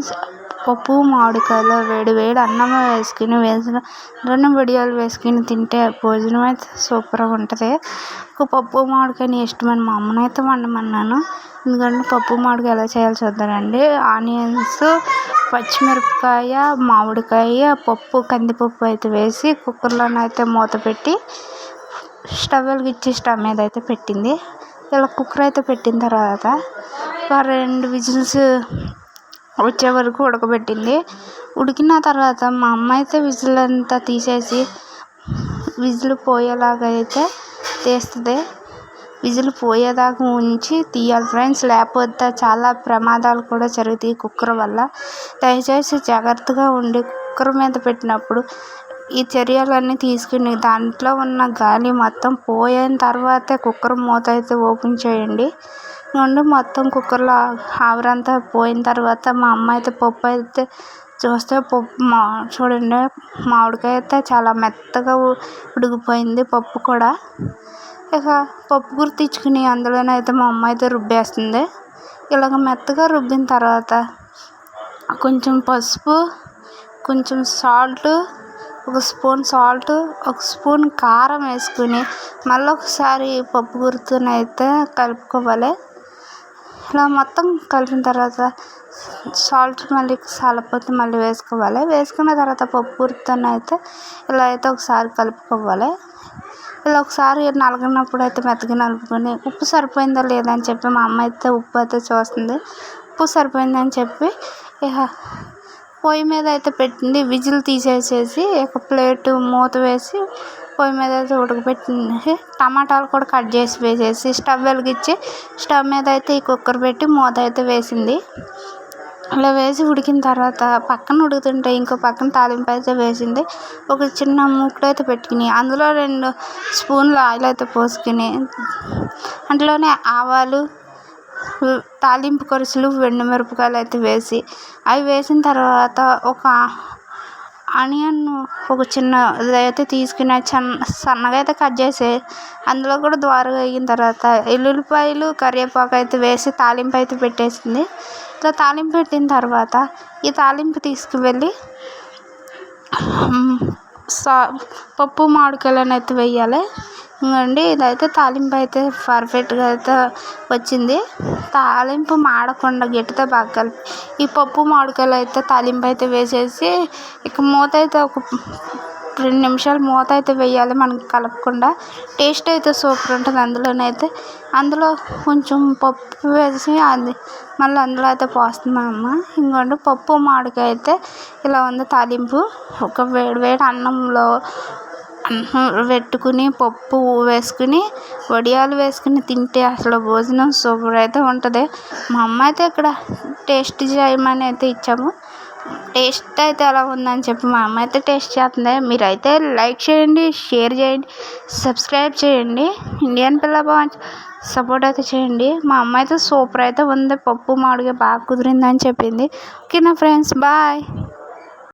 Friends. పప్పు మామిడికాయలో వేడి వేడి అన్నం వేసుకుని రెండు వడియాలు వేసుకుని తింటే భోజనం అయితే సూపర్గా ఉంటుంది. పప్పు మామిడికాయని ఇష్టమైన మా అమ్మనైతే వండమన్నాను. ఎందుకంటే పప్పు మామిడికాయ ఎలా చేయాలో చూద్దామండి. ఆనియన్స్, పచ్చిమిరపకాయ, మామిడికాయ, పప్పు కందిపప్పు అయితే వేసి కుక్కర్లోనైతే మూత పెట్టి స్టవ్ వెలిగించి స్టవ్ మీద అయితే పెట్టింది. ఇలా కుక్కర్ అయితే పెట్టిన తర్వాత ఒక 2 విజిల్స్ వచ్చే వరకు ఉడకబెట్టింది. ఉడికిన తర్వాత మా అమ్మ అయితే విజిల్ అంతా తీసేసి విజిల్ పోయేలాగా అయితే తీస్తుంది. విజిల్ పోయేదాకా ఉంచి తీయాలి ఫ్రెండ్స్, లేకపోతే చాలా ప్రమాదాలు కూడా జరుగుతాయి కుక్కర్ వల్ల. దయచేసి జాగ్రత్తగా ఉండి కుక్కర్ మీద పెట్టినప్పుడు ఈ చర్యలన్నీ తీసుకుని దాంట్లో ఉన్న గాలి మొత్తం పోయిన తర్వాతే కుక్కర్ మూత అయితే ఓపెన్ చేయండి. మొత్తం కుక్కర్లో ఆవిరంతా పోయిన తర్వాత మా అమ్మ అయితే పప్పు అయితే చూస్తే చూడండి, మామిడికాయ అయితే చాలా మెత్తగా ఉడికిపోయింది. పప్పు కూడా ఇక పప్పు గుర్తించుకుని అందులోనైతే మా అమ్మ అయితే రుబ్బేస్తుంది. ఇలాగ మెత్తగా రుబ్బిన తర్వాత కొంచెం పసుపు, కొంచెం సాల్ట్, ఒక స్పూన్ సాల్ట్, ఒక స్పూన్ కారం వేసుకుని మళ్ళీ ఒకసారి పప్పు గుర్తునైతే కలుపుకోవాలి. ఇలా మొత్తం కలిపిన తర్వాత సాల్ట్ మళ్ళీ సాలపోతే మళ్ళీ వేసుకోవాలి. వేసుకున్న తర్వాత పప్పు గుర్తునైతే ఇలా అయితే ఒకసారి కలుపుకోవాలి. ఇలా ఒకసారి నలగనప్పుడు అయితే మెత్తగా నలుపుకొని ఉప్పు సరిపోయిందా లేదా అని చెప్పి మా అమ్మ అయితే ఉప్పు అయితే చూస్తుంది. ఉప్పు సరిపోయిందని చెప్పి ఇక పొయ్యి మీద అయితే పెట్టింది. విజిల్ తీసేసేసి ఒక ప్లేట్ మూత వేసి పొయ్యి మీద అయితే ఉడకబెట్టింది. టమాటాలు కూడా కట్ చేసి వేసేసి స్టవ్ వెలిగించి స్టవ్ మీద అయితే ఈ కుక్కర్ పెట్టి మూత అయితే వేసింది. అలా వేసి ఉడికిన తర్వాత పక్కన ఉడుకుతుంటే ఇంకో పక్కన తాలింపు అయితే వేసింది. ఒక చిన్న మూకుడు అయితే పెట్టుకుని అందులో 2 స్పూన్లు ఆయిల్ అయితే పోసుకుని అందులోనే ఆవాలు, తాలింపు కొరుసులు, ఎండుమిరపకాయలు అయితే వేసి అవి వేసిన తర్వాత ఒక ఆనియన్ ఒక చిన్న ఇదైతే తీసుకుని సన్నగా అయితే కట్ చేసి అందులో కూడా ద్వారగా వేగిన తర్వాత ఎల్లుల్లిపాయలు, కరివేపాకు అయితే వేసి తాలింపు అయితే పెట్టేసింది. ఇలా తాలింపు పెట్టిన తర్వాత ఈ తాలింపు తీసుకువెళ్ళి పప్పు మామిడికాయలను అయితే వేయాలి. ఇంకోండి ఇదైతే తాలింపు అయితే పర్ఫెక్ట్గా అయితే వచ్చింది. తాలింపు మాడకుండా గట్టితో బాగా కలిపి ఈ పప్పు మామిడికాయలు అయితే తాలింపు అయితే వేసేసి ఇక మూత అయితే ఒక 2 నిమిషాలు మూత అయితే వేయాలి మనకి కలపకుండా. టేస్ట్ అయితే సూపర్ ఉంటుంది. అందులో కొంచెం పప్పు వేసి అది మళ్ళీ అందులో అయితే పోస్తుంది మా అమ్మ. ఇంకోండి పప్పు మామిడికాయ అయితే ఇలా ఉంది తాలింపు. ఒక వేడి అన్నంలో పెట్టుకుని పప్పు వేసుకుని వడియాలు వేసుకుని తింటే అసలు భోజనం సూపర్ అయితే ఉంటుంది. మా అమ్మ అయితే ఇక్కడ టేస్ట్ చేయమని అయితే ఇచ్చాము. టేస్ట్ అయితే ఎలా ఉందని చెప్పి మా అమ్మ అయితే టేస్ట్ చేస్తుంది. మీరైతే లైక్ చేయండి, షేర్ చేయండి, సబ్స్క్రైబ్ చేయండి. ఇండియన్ పిల్ల బాగా సపోర్ట్ అయితే చేయండి. మా అమ్మ అయితే సూపర్ అయితే ఉంది. పప్పు మామిడికాయ బాగా కుదిరిందని చెప్పింది. ఓకేనా ఫ్రెండ్స్, బాయ్.